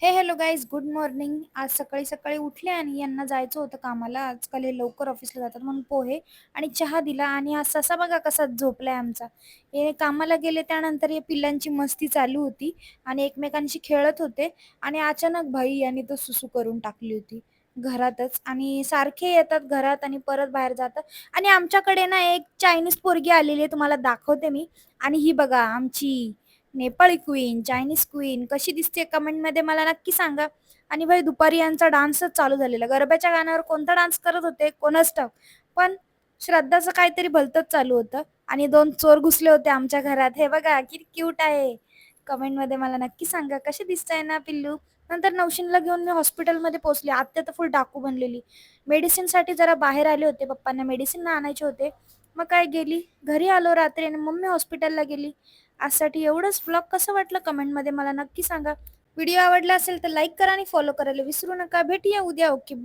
Hello guys, good morning. आज सकाळी सकाळी उठले आणि यांना जायचं होतं कामाला. आजकाल हे लवकर ऑफिसला जातात म्हणून पोहे आणि चहा दिला आणि हा ससा बघा कसा झोपलाय आमचा. हे कामाला गेले त्यानंतर हे पिल्लांची मस्ती चालू होती आणि एकमेकांशी खेळत होते आणि अचानक भाई यांनी तो सुसू करून टाकली होती घरातच. आणि सारखे येतात घरात आणि परत बाहेर जातात. आणि आमच्याकडे ना एक चायनीज पोरगी आलेली आहे, तुम्हाला दाखवते मी. आणि ही बघा आमची नेपाळी क्वीन, चायनीज क्वीन कशी दिसते कमेंटमध्ये मला नक्की सांगा. आणि भाई दुपारी यांचा डान्सच चालू झालेला. गरब्याच्या गाण्यावर कोणता डान्स करत होते कोणास ठाऊक. पण श्रद्धाचं काहीतरी भलतंच चालू होतं. आणि 2 चोर घुसले होते आमच्या घरात. हे बघा किती क्यूट आहे. कमेंटमध्ये मला नक्की सांगा कशी दिसतंय ना पिल्लू. नंतर नवशीनला घेऊन मी हॉस्पिटलमध्ये पोहोचले. आत्या तर फुल डाकू बनलेली. मेडिसिनसाठी जरा बाहेर आले होते, पप्पांना मेडिसिन आणायचे होते. मग काय गेली, घरी आलो रात्री आणि मम्मी हॉस्पिटलला गेली. आजसाठी एवढंच. व्लॉग कसं वाटलं कमेंटमध्ये मला नक्की सांगा. व्हिडिओ आवडला असेल तर लाईक करा आणि फॉलो करायला विसरू नका. भेटूया उद्या. Okay bye.